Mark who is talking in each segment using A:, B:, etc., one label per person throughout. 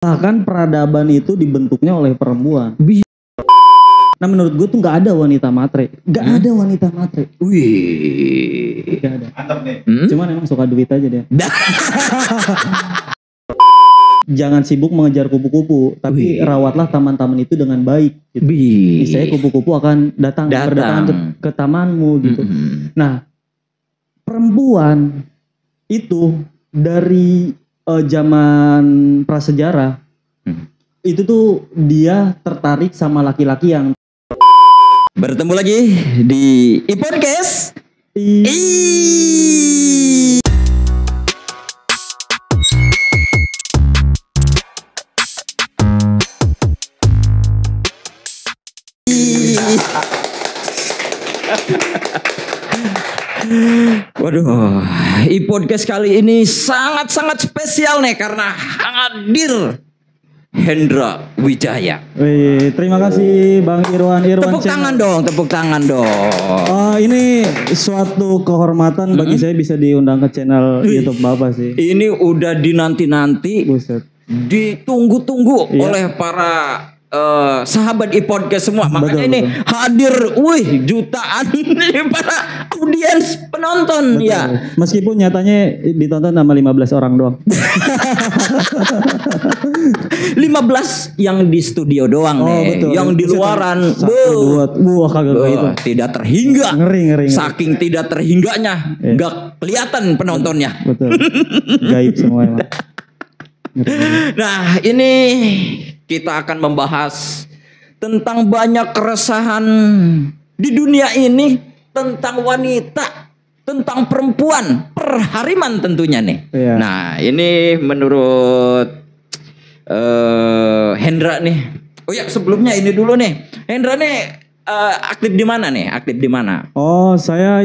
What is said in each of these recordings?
A: Bahkan peradaban itu dibentuknya oleh perempuan. Nah menurut gue tuh nggak ada wanita matre, nggak ada wanita matre.
B: Wih.
A: Nggak ada.
C: Mantap nih.
A: Cuman emang suka duit aja dia. Jangan sibuk mengejar kupu-kupu, tapi
B: Wih.
A: rawatlah taman-taman itu dengan baik. Gitu.
B: Wih.
A: Misalnya kupu-kupu akan berdatangan ke tamanmu gitu. Nah perempuan itu dari zaman prasejarah itu tuh dia tertarik sama laki-laki yang
B: Bertemu lagi di iPodcast. Waduh, iPodcast kali ini sangat-sangat spesial nih karena hadir Hendra Wijaya.
A: Wih, terima kasih Bang Irwan.
B: Tepuk tangan dong, tepuk tangan dong.
A: Ini suatu kehormatan bagi saya bisa diundang ke channel YouTube Bapak sih.
B: Ini udah dinanti-nanti,
A: Buset.
B: ditunggu-tunggu
A: Iya.
B: oleh para sahabat iPodcast semua. Makanya
A: Betul,
B: ini hadir, jutaan para audiens penonton ya.
A: Meskipun nyatanya ditonton sama 15 orang doang.
B: 15 yang di studio doang nih,
A: betul.
B: yang di luaran,
A: Kagak kayak itu.
B: tidak terhingga.
A: Ngeri.
B: Saking tidak terhingganya, nggak kelihatan penontonnya.
A: Betul. Gaib semua emang.
B: Nah, ini kita akan membahas tentang banyak keresahan di dunia ini, tentang wanita, tentang perempuan, perhariman tentunya nih.
A: Iya.
B: Nah, ini menurut Hendra nih. Oh ya, sebelumnya ini dulu nih. Hendra nih aktif di mana nih? Aktif di mana?
A: Oh, saya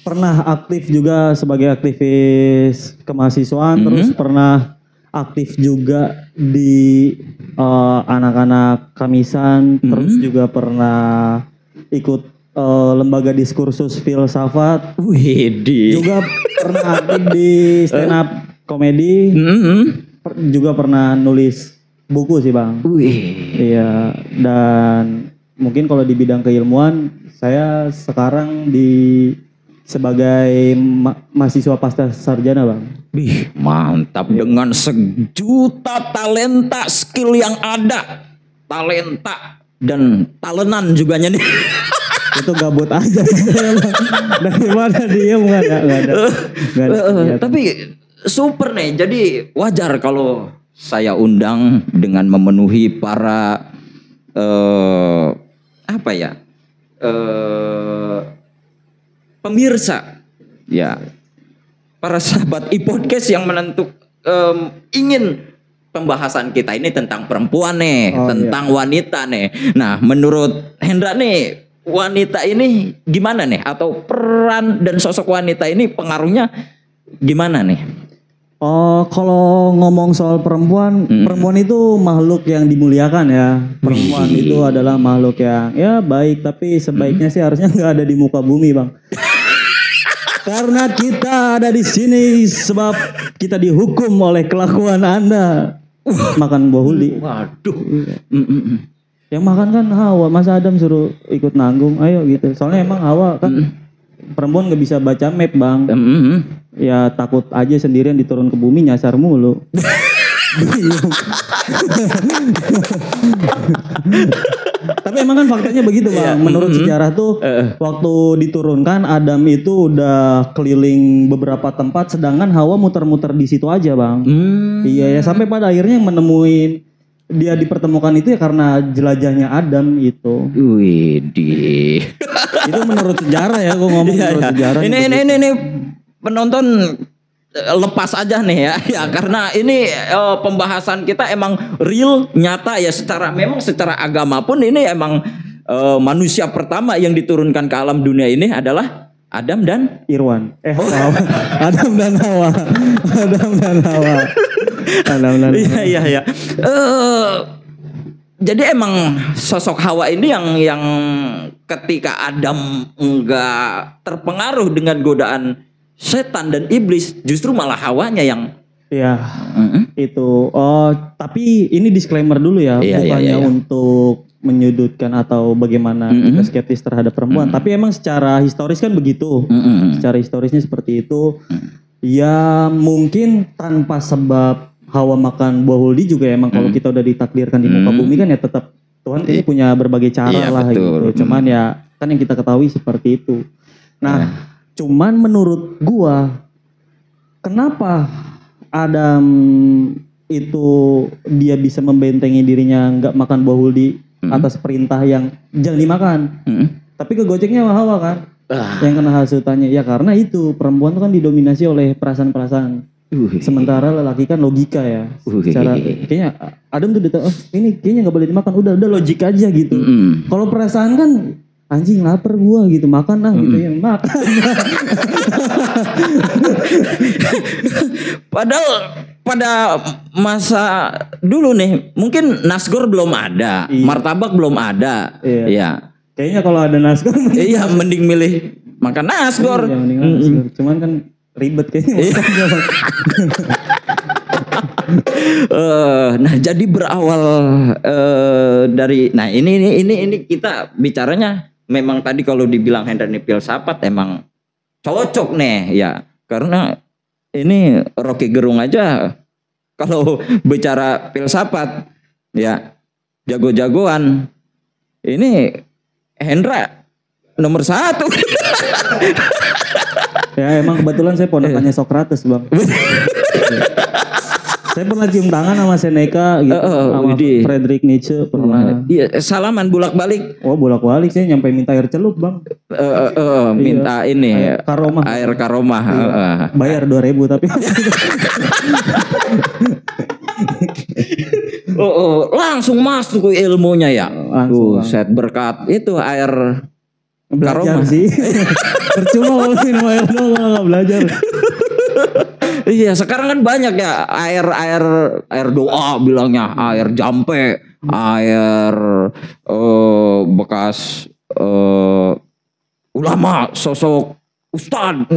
A: pernah aktif juga sebagai aktivis kemahasiswaan, terus pernah aktif juga di anak-anak Kamisan, terus juga pernah ikut lembaga diskursus filsafat.
B: Widih.
A: Juga pernah aktif di stand up komedi. Juga pernah nulis buku sih Bang.
B: Wih.
A: Iya, dan mungkin kalau di bidang keilmuan saya sekarang sebagai mahasiswa pasca sarjana Bang.
B: Wih, mantap dengan sejuta talenta skill yang ada. Talenta dan talenan juga nih.
A: Itu gabut aja. Dari mana dia nggak ada.
B: Tapi super nih. Jadi wajar kalau saya undang dengan memenuhi para pemirsa, ya, para sahabat iPodcast yang ingin pembahasan kita ini tentang perempuan nih, tentang wanita nih. Nah, menurut Hendra nih, wanita ini gimana nih? Atau peran dan sosok wanita ini pengaruhnya gimana nih?
A: Oh, kalau ngomong soal perempuan, perempuan itu makhluk yang dimuliakan ya. Perempuan itu adalah makhluk yang ya baik, tapi sebaiknya sih harusnya nggak ada di muka bumi Bang. Karena kita ada di sini sebab kita dihukum oleh kelakuan Anda. Makan buah huli.
B: Waduh.
A: Yang makan kan Hawa, masa Adam suruh ikut nanggung, ayo gitu. Soalnya emang Hawa kan perempuan nggak bisa baca map Bang. Ya takut aja sendirian diturun ke bumi nyasar mulu. Tapi emang kan faktanya begitu Bang. Menurut sejarah tuh waktu diturunkan Adam itu udah keliling beberapa tempat, sedangkan Hawa muter-muter di situ aja Bang. Iya ya, sampai pada akhirnya menemuin dia dipertemukan itu ya karena jelajahnya Adam itu.
B: Widih.
A: Itu menurut sejarah ya, gue ngomong menurut sejarah.
B: Ini penonton lepas aja nih ya. Ya karena ini pembahasan kita emang real, nyata ya, secara agama pun ini emang manusia pertama yang diturunkan ke alam dunia ini adalah Adam dan
A: Irwan. Adam dan Hawa.
B: Iya. Jadi emang sosok Hawa ini yang ketika Adam enggak terpengaruh dengan godaan setan dan iblis, justru malah Hawanya yang
A: Ya,
B: Mm-mm.
A: itu. Oh, tapi ini disclaimer dulu ya,
B: Iya,
A: bukannya
B: iya.
A: untuk menyudutkan atau bagaimana kita skeptis terhadap perempuan. Tapi emang secara historis kan begitu.
B: Mm-mm.
A: Secara historisnya seperti itu. Ya mungkin tanpa sebab Hawa makan buah huldi juga emang kalau kita udah ditakdirkan di muka bumi kan ya tetap Tuhan kayaknya punya berbagai cara
B: Iya,
A: lah
B: betul.
A: gitu. Cuman ya kan yang kita ketahui seperti itu. Nah, cuman menurut gua kenapa Adam itu dia bisa membentengi dirinya nggak makan buah huldi atas perintah yang jangan dimakan.
B: Mm-mm.
A: Tapi kegoceknya sama Hawa kan. Yang kena hasutannya ya karena itu perempuan tuh kan didominasi oleh perasaan-perasaan. Sementara lelaki kan logika ya. Secara kayaknya Adam tuh udah tahu, oh, ini kayaknya nggak boleh dimakan. Udah logik aja gitu. Kalau perasaan kan anjing lapar gua gitu, makan lah gitu ya, makan.
B: Padahal pada masa dulu nih mungkin nasgor belum ada, martabak belum ada.
A: Iya.
B: Iya.
A: Kayaknya kalau ada nasgor
B: Iya, mending milih makan nasgor.
A: ya mendingan nasgor. Cuman kan ribet kayaknya.
B: Nah jadi berawal dari ini kita bicaranya memang tadi kalau dibilang Henry filsafat emang cocok nih ya karena ini Rocky Gerung aja kalau bicara filsafat ya jago-jagoan ini Hendra nomor 1.
A: Ya emang kebetulan saya ponakannya Socrates bang. Saya pernah cium tangan sama Seneca gitu, sama
B: widih.
A: Friedrich Nietzsche pernah.
B: Iya salaman bolak-balik
A: Oh bolak-balik saya nyampe minta air celup bang.
B: minta ini
A: Karomah.
B: air karomah.
A: Bayar 2.000 tapi.
B: Langsung masuk ke ilmunya ya.
A: Langsung.
B: Set berkat itu air
A: Belajar
B: karomah.
A: sih. Percuma kalau minum air doang kalau nggak belajar.
B: Iya, sekarang kan banyak ya air doa bilangnya, air jampe, air bekas ulama, sosok ustad.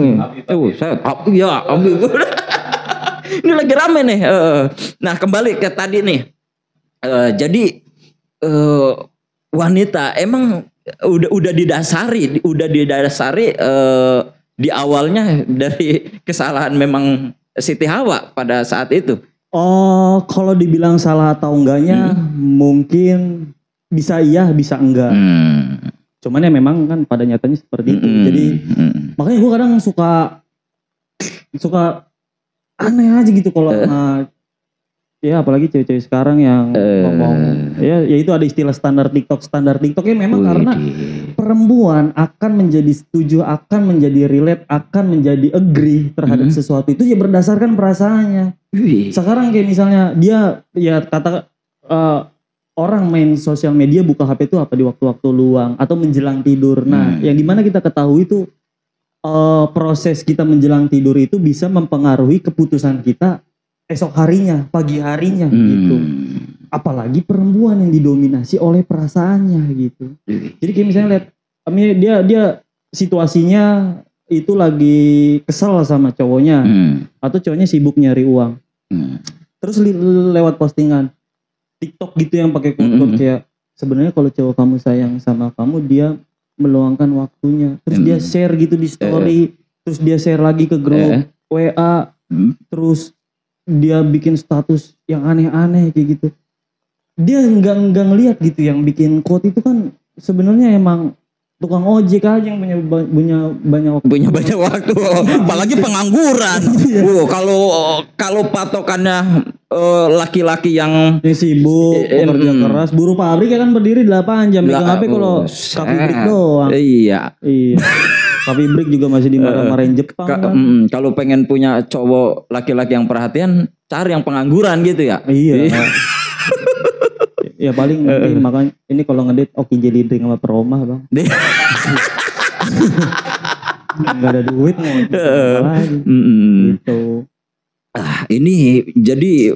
B: Iya, Habib. Ini lagi rame nih. Nah, kembali ke tadi nih. Jadi wanita emang udah didasari di awalnya dari kesalahan memang Siti Hawa pada saat itu.
A: Oh, kalau dibilang salah atau enggaknya mungkin bisa iya, bisa enggak. Cuman ya memang kan pada nyatanya seperti itu. Jadi makanya gue kadang suka aneh aja gitu kalau ya apalagi cewek-cewek sekarang yang ngomong ya itu ada istilah standar TikToknya memang karena perempuan akan menjadi setuju, akan menjadi relate, akan menjadi agree terhadap sesuatu itu ya berdasarkan perasaannya. Sekarang kayak misalnya dia ya kata orang main sosial media buka HP itu apa di waktu-waktu luang atau menjelang tidur. Nah, yang dimana kita ketahui itu proses kita menjelang tidur itu bisa mempengaruhi keputusan kita esok harinya, pagi harinya gitu. Apalagi perempuan yang didominasi oleh perasaannya gitu. Jadi kayak misalnya lihat dia situasinya itu lagi kesel sama cowoknya atau cowoknya sibuk nyari uang. Terus lewat postingan TikTok gitu yang pakai quote kayak sebenarnya kalau cowok kamu sayang sama kamu dia meluangkan waktunya. Terus dia share gitu di story, terus dia share lagi ke grup WA, terus dia bikin status yang aneh-aneh kayak gitu. Dia enggak ngelihat gitu yang bikin quote itu kan sebenarnya emang tukang ojek aja yang punya banyak waktu.
B: Apalagi pengangguran. Kalau patokannya laki-laki yang
A: sibuk, bekerja keras, buruh pabrik ya kan berdiri 8 jam megang HP kalau coffee break doang.
B: Iya.
A: Coffee break juga masih dimarah-marahin Jepang kan.
B: Kalau pengen punya cowok laki-laki yang perhatian, cari yang pengangguran gitu ya.
A: Iya. Ya paling makanya ini kalau ngedate Oki Jelly Drink sama Peromah bang. Gak ada duit mau lagi. Gitu.
B: Ini jadi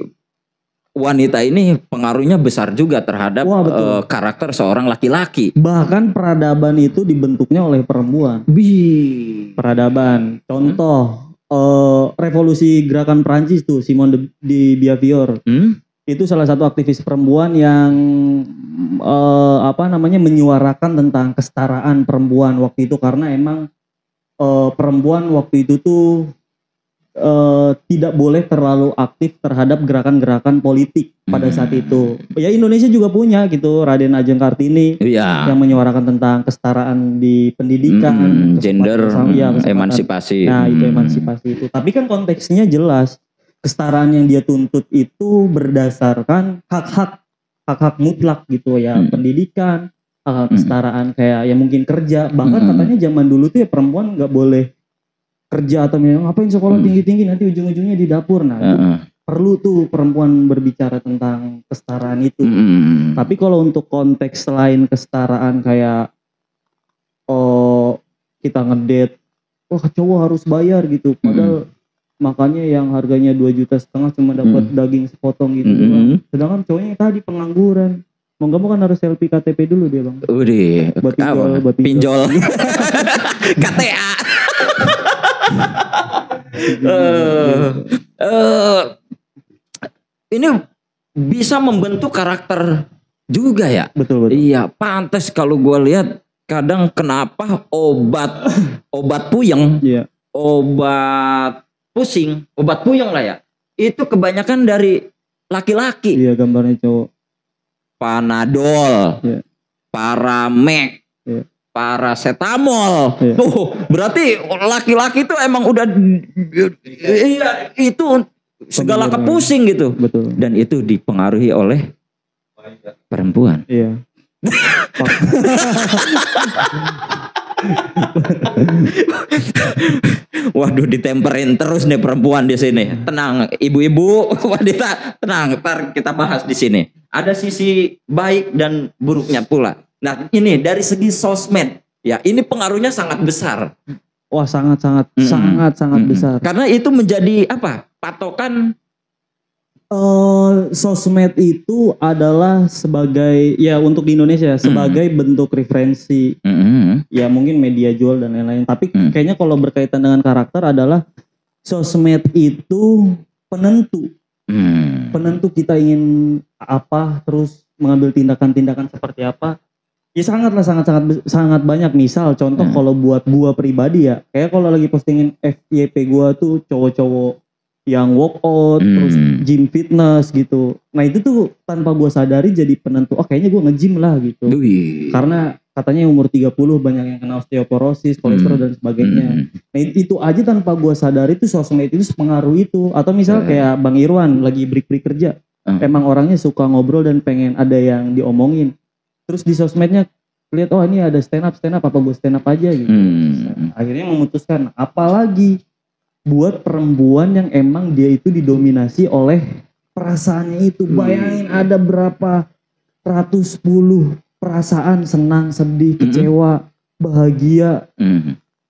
B: wanita ini pengaruhnya besar juga terhadap karakter seorang laki-laki.
A: Bahkan peradaban itu dibentuknya oleh perempuan. Peradaban. Contoh revolusi gerakan Prancis tuh, Simone de Beauvoir. Itu salah satu aktivis perempuan yang menyuarakan tentang kesetaraan perempuan waktu itu, karena emang perempuan waktu itu tuh tidak boleh terlalu aktif terhadap gerakan-gerakan politik pada saat itu. Ya Indonesia juga punya gitu, Raden Ajeng Kartini yang menyuarakan tentang kesetaraan di pendidikan,
B: gender, emansipasi.
A: Nah itu emansipasi itu. Tapi kan konteksnya jelas, kesetaraan yang dia tuntut itu berdasarkan hak-hak mutlak gitu ya, pendidikan, hak kesetaraan kayak ya mungkin kerja. Bahkan katanya zaman dulu tuh ya perempuan nggak boleh kerja atau ngapain sekolah tinggi-tinggi nanti ujung-ujungnya di dapur. Nah perlu tuh perempuan berbicara tentang kesetaraan itu. Tapi kalau untuk konteks selain kesetaraan kayak kita ngedate, cowok harus bayar gitu, padahal makannya yang harganya 2,5 juta cuma dapat daging sepotong gitu doang. Sedangkan cowoknya tadi pengangguran, mau nggak mau kan harus selfie KTP dulu dia bang.
B: Buat pinjol KTA. Ini bisa membentuk karakter juga ya.
A: Betul.
B: Iya, pantas kalau gue lihat kadang kenapa obat puyeng, obat pusing, obat puyeng lah ya, itu kebanyakan dari laki-laki.
A: Iya, gambarnya cowok.
B: Panadol, Paramek, paracetamol. Tuh, berarti laki-laki itu emang udah itu segala kepusing gitu.
A: Betul.
B: Dan itu dipengaruhi oleh perempuan.
A: Iya.
B: Waduh, ditemperin terus nih perempuan di sini. Tenang, ibu-ibu, wanita, tenang. Ntar kita bahas di sini. Ada sisi baik dan buruknya pula. Nah, ini dari segi sosmed, ya ini pengaruhnya sangat besar.
A: Wah, sangat besar.
B: Karena itu menjadi apa? Patokan.
A: Sosmed itu adalah sebagai, ya untuk di Indonesia sebagai bentuk referensi. Ya mungkin media jual dan lain-lain. Tapi kayaknya kalau berkaitan dengan karakter adalah sosmed itu penentu. Penentu kita ingin apa, terus mengambil tindakan-tindakan seperti apa. Ya sangat banyak. Misal contoh kalau buat gua pribadi ya, kayak kalau lagi postingin FYP gua tuh cowok-cowok yang workout, terus gym fitness gitu. Nah itu tuh tanpa gua sadari jadi penentu, kayaknya gua nge-gym lah gitu. Karena katanya umur 30 banyak yang kena osteoporosis, kolesterol dan sebagainya. Nah itu aja tanpa gua sadari tuh sosmed itu sepengaruh itu. Atau misal kayak Bang Irwan lagi break kerja, emang orangnya suka ngobrol dan pengen ada yang diomongin. Terus di sosmednya lihat, ini ada stand up apa gue stand up aja gitu. Akhirnya memutuskan, apalagi buat perempuan yang emang dia itu didominasi oleh perasaannya itu. Bayangin ada berapa ratus puluh perasaan, senang, sedih, kecewa, bahagia,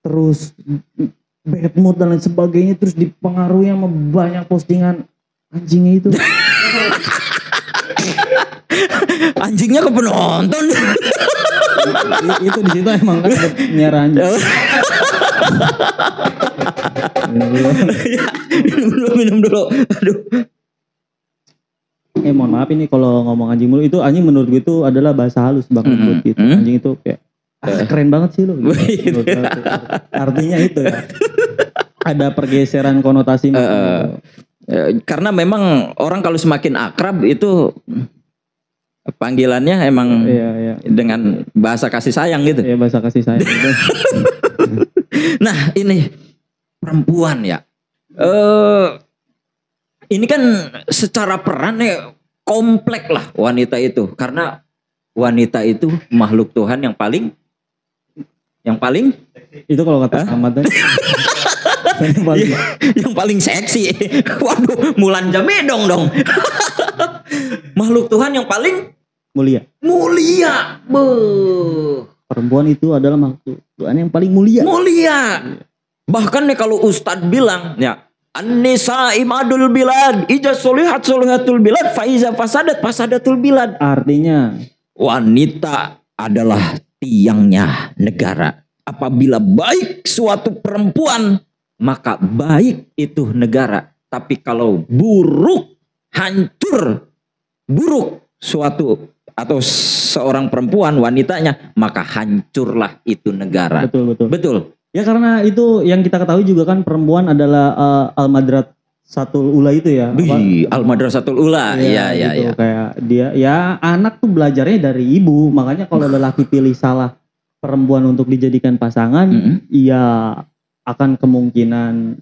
A: terus bad mood dan lain sebagainya, terus dipengaruhi sama banyak postingan anjingnya itu.
B: Anjingnya ke penonton.
A: Itu di situ emang kan nyara anjing.
B: Minum dulu. Aduh.
A: Mohon maaf ini kalau ngomong anjing mulu, itu anjing menurut gue itu adalah bahasa halus banget gitu. Anjing itu kayak keren banget sih lo. Gitu. Artinya itu ya. Ada pergeseran konotasi.
B: Karena memang orang kalau semakin akrab itu panggilannya emang dengan bahasa kasih sayang gitu.
A: Iya, bahasa kasih sayang.
B: Nah ini perempuan ya. Ini kan secara perannya kompleks lah wanita itu. Karena wanita itu makhluk Tuhan yang paling
A: itu kalau kata Ahmad
B: yang paling seksi. Waduh, Mulan Jamedong dong. Makhluk Tuhan yang paling
A: mulia. Perempuan itu adalah makhluk Tuhan yang paling mulia.
B: Bahkan nih kalau Ustadz bilang ya, An-nisa imadul bilad, ija solihatul bilad, faiza fasadatul bilad.
A: Artinya
B: wanita adalah tiangnya negara. Apabila baik suatu perempuan, maka baik itu negara. Tapi kalau buruk, hancur, buruk suatu atau seorang perempuan, wanitanya, maka hancurlah itu negara.
A: Betul. Ya karena itu yang kita ketahui juga kan, perempuan adalah Al-Madrasatul Ula itu ya.
B: Al-Madrasatul Ula. Iya.
A: Kayak dia, ya anak tuh belajarnya dari ibu. Makanya kalau lelaki pilih salah perempuan untuk dijadikan pasangan, ya akan kemungkinan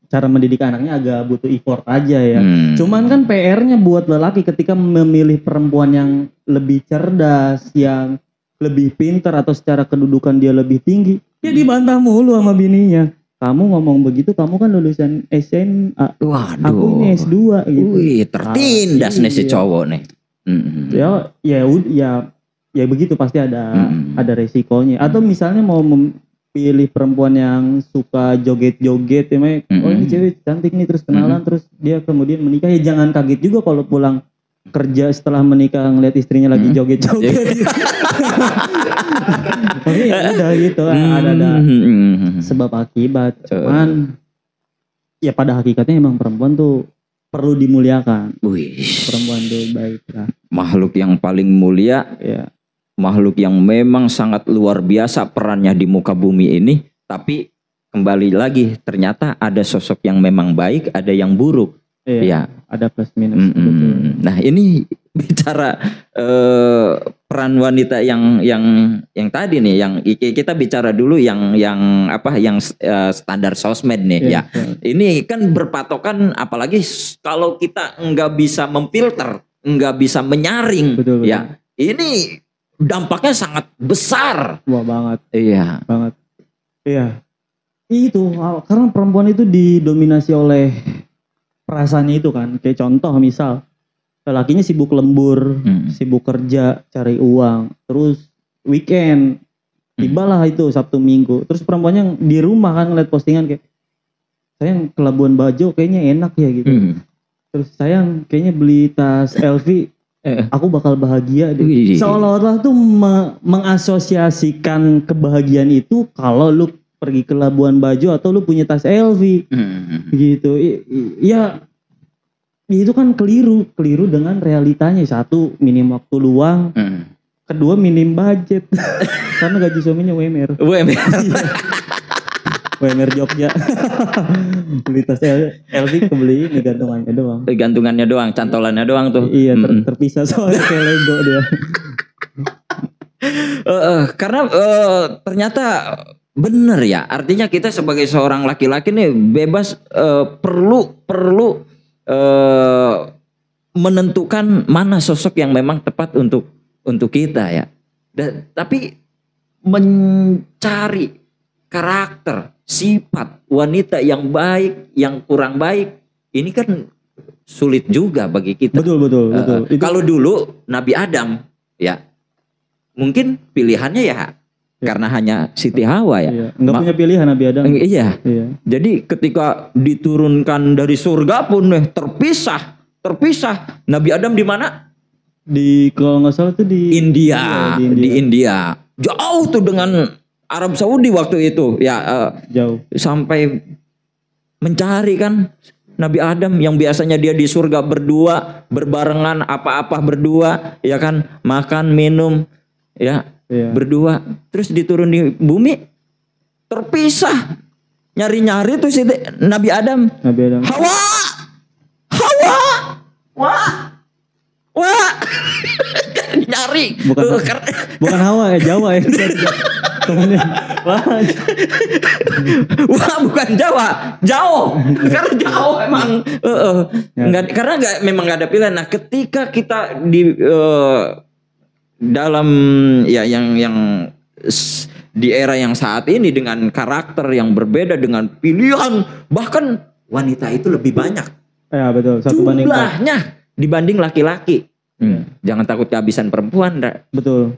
A: cara mendidik anaknya agak butuh effort aja ya. Cuman kan PR-nya buat lelaki ketika memilih perempuan yang lebih cerdas, yang lebih pintar atau secara kedudukan dia lebih tinggi, ya dibantah mulu sama bininya. Kamu ngomong begitu, kamu kan lulusan SMA.
B: Waduh.
A: Aku ini S2 gitu.
B: Wih, tertindas nih si cowok nih.
A: Ya begitu, pasti ada resikonya. Atau misalnya mau pilih perempuan yang suka joget-joget, ya, oh ini cewek cantik nih, terus kenalan, terus dia kemudian menikah, ya jangan kaget juga kalau pulang kerja setelah menikah ngeliat istrinya lagi joget-joget. Tapi ya udah gitu, ada sebab akibat. Cuman ya pada hakikatnya emang perempuan tuh perlu dimuliakan. Perempuan tuh baik lah.
B: Makhluk yang paling mulia.
A: Ya.
B: Makhluk yang memang sangat luar biasa perannya di muka bumi ini. Tapi kembali lagi, ternyata ada sosok yang memang baik, ada yang buruk.
A: Iya. Ada plus minus.
B: Nah ini bicara peran wanita yang tadi nih, yang kita bicara dulu yang standar sosmed nih ya. Ini kan berpatokan, apalagi kalau kita nggak bisa memfilter, nggak bisa menyaring.
A: Betul.
B: Ya ini dampaknya sangat besar.
A: Wah banget.
B: Iya.
A: Banget. Iya. Itu karena perempuan itu didominasi oleh perasaannya itu kan. Kayak contoh misal, lelakinya sibuk lembur, sibuk kerja, cari uang. Terus weekend, tibalah itu Sabtu Minggu. Terus perempuannya di rumah kan ngeliat postingan kayak, sayang ke Labuan Bajo kayaknya enak ya gitu. Terus sayang kayaknya beli tas LV, aku bakal bahagia deh. Seolah-olah tuh mengasosiasikan kebahagiaan itu kalau lu pergi ke Labuan Bajo atau lu punya tas LV. Gitu. Ya itu kan keliru dengan realitanya. Satu, minim waktu luang. Kedua, minim budget. Karena gaji suaminya WMR. WMR Jogja. Beli tas LV kebeli ini gantungannya doang, cantolannya doang tuh. Iya, terpisah soalnya kayak Lego dia.
B: Karena ternyata bener ya, artinya kita sebagai seorang laki-laki nih bebas, perlu menentukan mana sosok yang memang tepat untuk kita ya. Tapi mencari karakter, sifat wanita yang baik, yang kurang baik, ini kan sulit juga bagi kita.
A: Betul.
B: Kalau dulu Nabi Adam ya, mungkin pilihannya ya karena hanya Siti Hawa ya.
A: Iya. Nggak punya pilihan Nabi Adam.
B: Iya. Jadi ketika diturunkan dari surga pun terpisah. Nabi Adam di mana?
A: Kalau nggak salah tuh di
B: India. Di India. Jauh tuh dengan Arab Saudi waktu itu ya.
A: Jauh.
B: Sampai mencari kan Nabi Adam yang biasanya dia di surga berdua, berbarengan, apa-apa berdua, ya kan, makan, minum, ya. Berdua, terus diturun di bumi terpisah, nyari tuh si Nabi Adam. Hawa, wah, nyari.
A: Bukan Hawa ya, Jawa ya. Temennya.
B: Wah, bukan Jawa, jauh. Karena jauh emang. Karena memang nggak ada pilihan. Nah, ketika kita di dalam ya yang di era yang saat ini dengan karakter yang berbeda, dengan pilihan, bahkan wanita itu lebih banyak.
A: Ya betul.
B: Jumlahnya dibanding laki-laki. Jangan takut kehabisan perempuan.
A: Betul.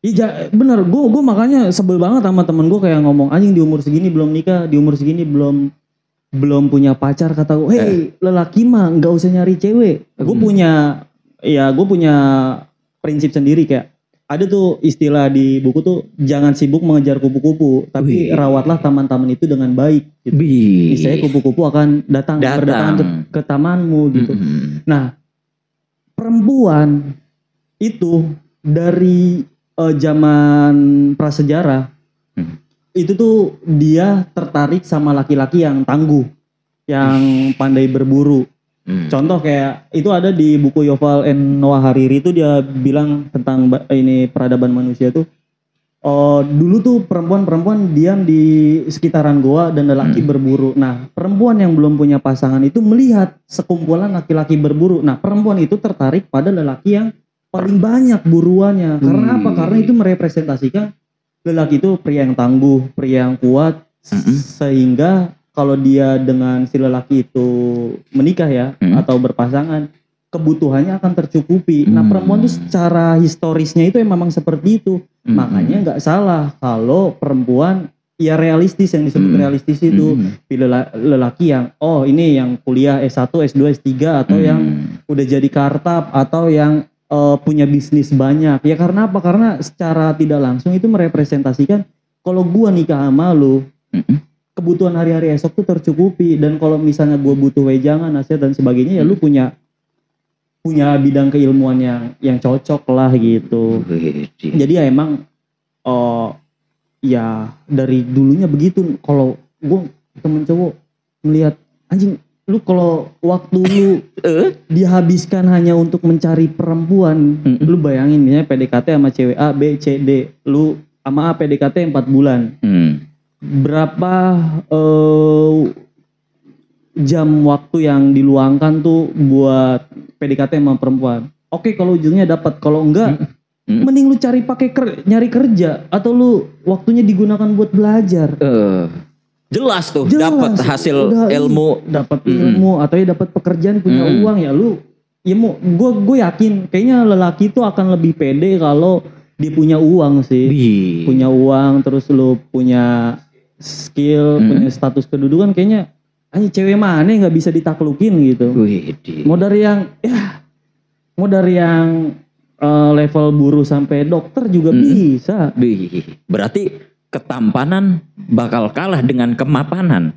A: Iya bener. Gue makanya sebel banget sama temen gue kayak ngomong, anjing di umur segini belum nikah, di umur segini belum punya pacar. Kata gue, hey lelaki mah nggak usah nyari cewek. Gue punya prinsip sendiri kayak, ada tuh istilah di buku tuh, jangan sibuk mengejar kupu-kupu, tapi rawatlah taman-taman itu dengan baik. Gitu. Misalnya kupu-kupu akan berdatangan ke tamanmu gitu. Nah, perempuan itu dari zaman prasejarah itu tuh dia tertarik sama laki-laki yang tangguh, yang pandai berburu. Contoh kayak itu ada di buku Yuval Noah Harari itu, dia bilang tentang ini peradaban manusia tuh. Dulu tuh perempuan diam di sekitaran goa dan lelaki berburu. Nah, perempuan yang belum punya pasangan itu melihat sekumpulan laki-laki berburu. Nah, perempuan itu tertarik pada lelaki yang paling banyak buruannya. Karena apa? Karena itu merepresentasikan lelaki itu pria yang tangguh, pria yang kuat, sehingga kalau dia dengan si lelaki itu menikah ya, atau berpasangan, kebutuhannya akan tercukupi. Nah, perempuan itu secara historisnya itu memang seperti itu. Makanya nggak salah kalau perempuan ya realistis, yang disebut realistis itu pilih lelaki yang ini yang kuliah S1, S2, S3 atau yang udah jadi kartap atau yang punya bisnis banyak. Ya karena apa? Karena secara tidak langsung itu merepresentasikan kalau gua nikah sama lu, kebutuhan hari-hari esok tuh tercukupi. Dan kalau misalnya gua butuh wejangan, nasihat dan sebagainya, ya lu punya bidang keilmuan yang cocok lah gitu. Jadi ya emang ya dari dulunya begitu. Kalau gue temen cowok melihat, anjing lu kalau waktu lu dihabiskan hanya untuk mencari perempuan, lu bayangin misalnya PDKT sama cewek A, B, C, D, lu sama A PDKT 4 bulan. Berapa jam waktu yang diluangkan tuh buat PDKT sama perempuan? Oke, kalau ujungnya dapat, kalau enggak mending lu nyari kerja, atau lu waktunya digunakan buat belajar.
B: Jelas tuh dapat hasil ilmu,
A: dapat ilmu atau ya dapat pekerjaan, punya uang ya lu. Ya mau gue yakin kayaknya lelaki itu akan lebih pede kalau dia punya uang sih. Punya uang, terus lu punya skill, punya status kedudukan, kayaknya cewek mana yang nggak bisa ditaklukin gitu. Mau dari yang level buruh sampai dokter juga bisa.
B: Berarti ketampanan bakal kalah dengan kemapanan.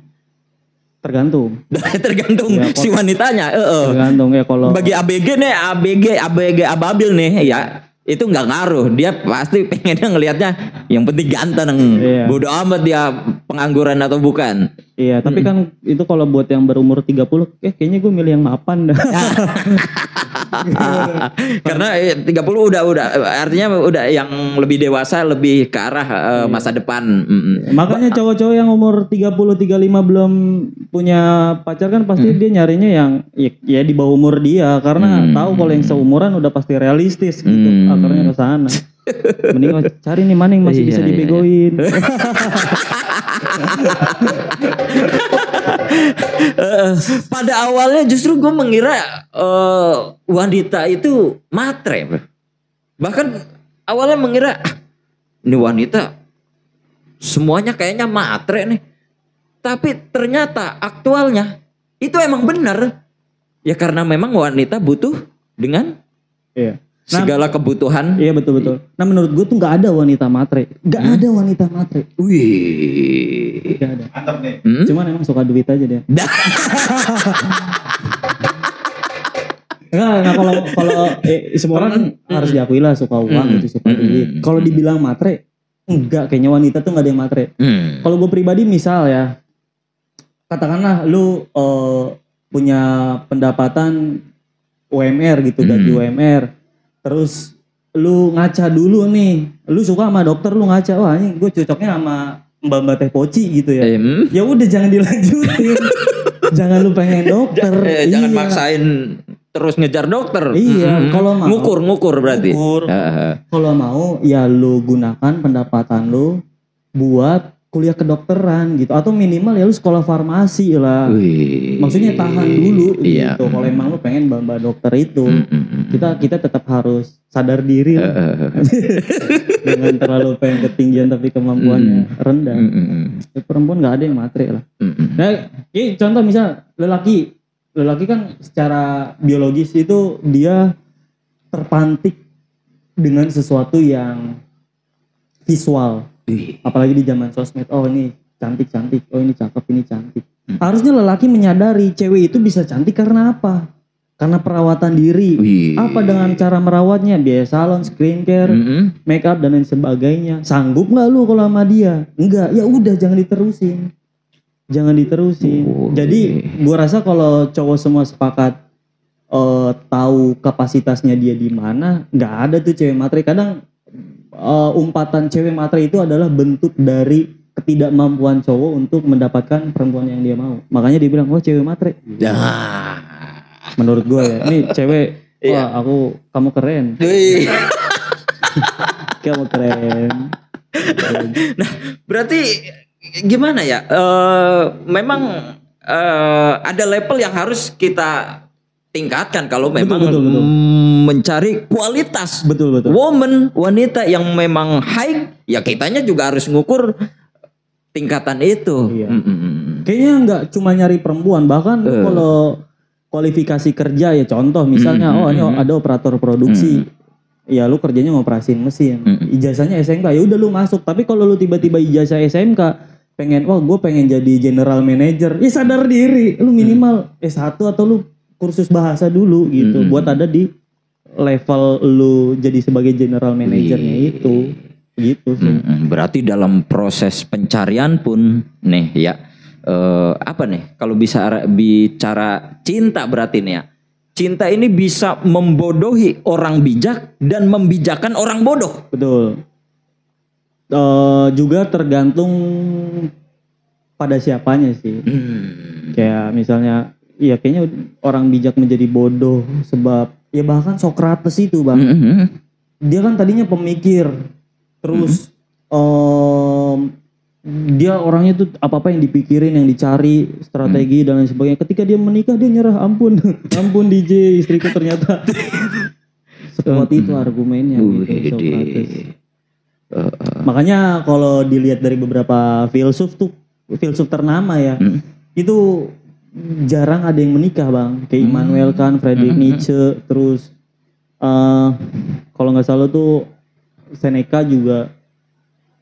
A: Tergantung
B: ya, si wanitanya.
A: Tergantung ya, kalau
B: bagi ABG ababil nih ya, itu nggak ngaruh. Dia pasti pengennya ngelihatnya yang penting ganteng. Bodo amat dia pengangguran atau bukan.
A: Iya, tapi kan itu kalau buat yang berumur 30, kayaknya gue milih yang mapan dah.
B: Karena 30 udah artinya udah yang lebih dewasa, lebih ke arah masa depan.
A: Makanya cowok-cowok yang umur 30 35 belum punya pacar kan pasti dia nyarinya yang ya di bawah umur dia, karena tahu kalau yang seumuran udah pasti realistis gitu. Akhirnya ke sana. Mending cari nih mana yang masih bisa dibegoin.
B: Pada awalnya justru gue mengira wanita itu matre. Bahkan awalnya mengira ini wanita semuanya kayaknya matre nih. Tapi ternyata aktualnya itu emang benar. Ya karena memang wanita butuh dengan segala kebutuhan.
A: Iya betul. Nah menurut gue tuh nggak ada wanita matre. Nggak ada wanita matre.
B: Wih.
A: Nggak ada. Mantap nih. Cuman emang suka duit aja dia. Nah kalau semua orang harus diakui lah suka uang gitu, suka duit. Kalau dibilang matre, enggak, kayaknya wanita tuh nggak ada yang matre. Kalau gue pribadi misal ya, katakanlah lu punya pendapatan UMR gitu, gaji UMR. Terus lu ngaca dulu nih, lu suka sama dokter, lu ngaca, wah ini gue cocoknya sama mbak-mbak teh poci gitu ya. Ya udah jangan dilanjutin. Jangan lu pengen dokter.
B: Jangan maksain terus ngejar dokter.
A: Iya, kalau mau
B: ngukur berarti.
A: Kalau mau ya lu gunakan pendapatan lu buat kuliah kedokteran gitu, atau minimal ya lu sekolah farmasi lah. Maksudnya tahan dulu gitu. Kalau emang lu pengen mbak dokter itu, kita tetap harus sadar diri lah. Jangan terlalu pengen ketinggian tapi kemampuannya rendah. Perempuan nggak ada yang matre lah. Nah, contoh misal lelaki kan secara biologis itu dia terpantik dengan sesuatu yang visual. Apalagi di zaman sosmed, oh ini cantik, oh ini cakep, ini cantik. Harusnya lelaki menyadari cewek itu bisa cantik karena apa? Karena perawatan diri. Apa dengan cara merawatnya? Biaya salon, skincare, make up dan lain sebagainya. Sanggup nggak lu kalau sama dia? Enggak, ya udah jangan diterusin. Jadi gua rasa kalau cowok semua sepakat tahu kapasitasnya dia di mana, nggak ada tuh cewek matre. Kadang umpatan cewek matre itu adalah bentuk dari ketidakmampuan cowok untuk mendapatkan perempuan yang dia mau. Makanya dia bilang, wah cewek matre. Menurut gue ya, ini cewek, wah kamu keren. Kamu keren.
B: Nah, berarti gimana ya? Memang ada level yang harus kita tingkatkan kalau memang
A: betul.
B: mencari kualitas
A: Betul.
B: wanita yang memang high, ya kitanya juga harus ngukur tingkatan itu.
A: Iya. Kayaknya nggak cuma nyari perempuan, bahkan kalau kualifikasi kerja ya contoh misalnya, ini ada operator produksi, ya lu kerjanya ngoperasin mesin, ijazahnya SMK, ya udah lu masuk. Tapi kalau lu tiba-tiba ijazah SMK, gue pengen jadi general manager, ya sadar diri, lu minimal S1 atau lu kursus bahasa dulu gitu, buat ada di level lu jadi sebagai general manajernya itu, gitu sih.
B: Berarti dalam proses pencarian pun nih ya, apa nih? Kalau bisa bicara cinta berarti nih ya, cinta ini bisa membodohi orang bijak dan membijakkan orang bodoh.
A: Betul. Juga tergantung pada siapanya sih. Kayak misalnya, iya kayaknya orang bijak menjadi bodoh sebab ya bahkan Socrates itu bang, dia kan tadinya pemikir, terus dia orangnya tuh apa yang dipikirin, yang dicari strategi dan lain sebagainya. Ketika dia menikah dia nyerah, ampun DJ istriku ternyata. Sekuat itu argumennya gitu Socrates. Makanya kalau dilihat dari beberapa filsuf ternama ya, itu jarang ada yang menikah bang, kayak Immanuel Kant, Friedrich Nietzsche, terus kalau nggak salah tuh Seneca juga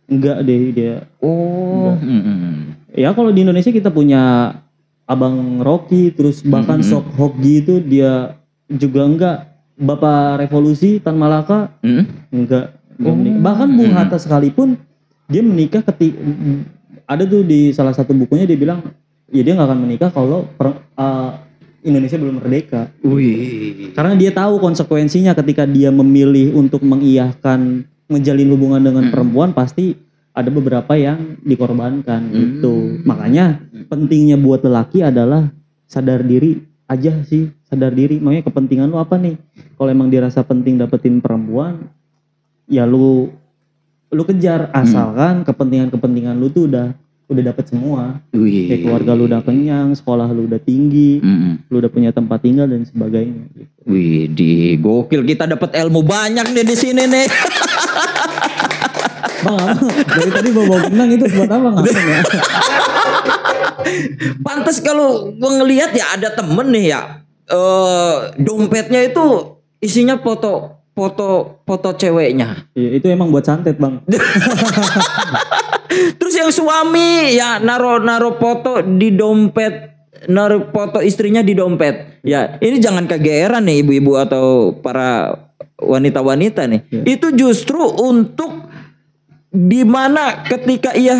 A: enggak deh dia. Ya kalau di Indonesia kita punya Abang Rocky, terus bahkan Sok Hokji itu dia juga enggak. Bapak Revolusi Tan Malaka enggak menikah. Bahkan Bung Hatta sekalipun dia menikah ada tuh di salah satu bukunya dia bilang, ya dia nggak akan menikah kalau Indonesia belum merdeka. Karena dia tahu konsekuensinya ketika dia memilih untuk mengiyahkan menjalin hubungan dengan perempuan, pasti ada beberapa yang dikorbankan gitu. Makanya pentingnya buat lelaki adalah sadar diri aja sih, sadar diri. Makanya kepentingan lu apa nih? Kalau emang dirasa penting dapetin perempuan, ya lu kejar, asalkan kepentingan lu tuh udah dapet semua. Kayak keluarga lu udah kenyang, sekolah lu udah tinggi, lu udah punya tempat tinggal dan sebagainya gitu.
B: Di gokil, kita dapat ilmu banyak nih di sini nih.
A: Bang, dari tadi bawa benang itu buat apa ngapain ya?
B: Pantes kalau gue ngelihat ya ada temen nih ya, dompetnya itu isinya foto ceweknya.
A: Iya, itu emang buat santet bang.
B: Terus yang suami ya naruh foto di dompet, naruh foto istrinya di dompet. Ya ini jangan kegeeran nih ibu-ibu atau para wanita-wanita nih. Itu justru untuk dimana ketika ia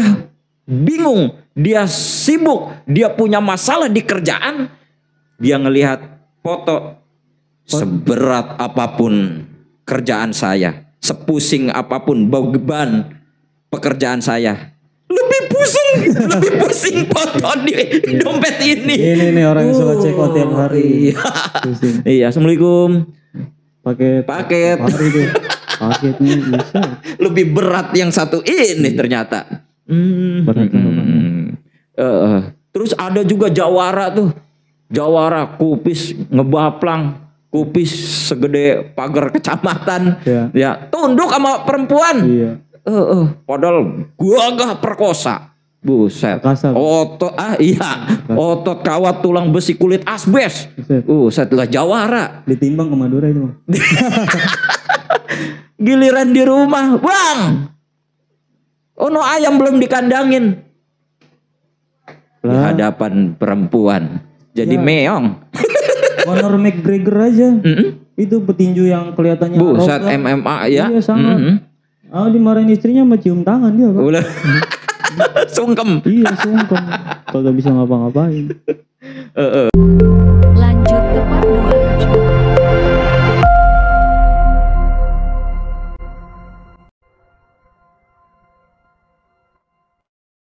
B: bingung, dia sibuk, dia punya masalah di kerjaan, dia ngelihat foto. Seberat apapun kerjaan saya, sepusing apapun beban pekerjaan saya, lebih pusing foto di dompet ini.
A: Ini orang yang suka check out tiap hari.
B: Iya, assalamualaikum.
A: Paket. Paketnya bisa.
B: Lebih berat yang satu ini ternyata. Terus ada juga jawara tuh, jawara kupis ngebaplang. Kupis segede pagar kecamatan, ya tunduk sama perempuan. Padahal gua gak perkosa, buset. Otot kawat tulang besi kulit asbes. Setelah jawara.
A: Ditimbang ke Madura itu.
B: Giliran di rumah, Bang. Ono ayam belum dikandangin. Di hadapan perempuan. Jadi meong.
A: Conor McGregor aja. Itu petinju yang kelihatannya
B: Buset MMA ya.
A: Iya sangat. Dimarahin istrinya sama cium tangan dia, Pak.
B: Udah. Sungkem.
A: Iya sungkem. Kagak bisa ngapa-ngapain.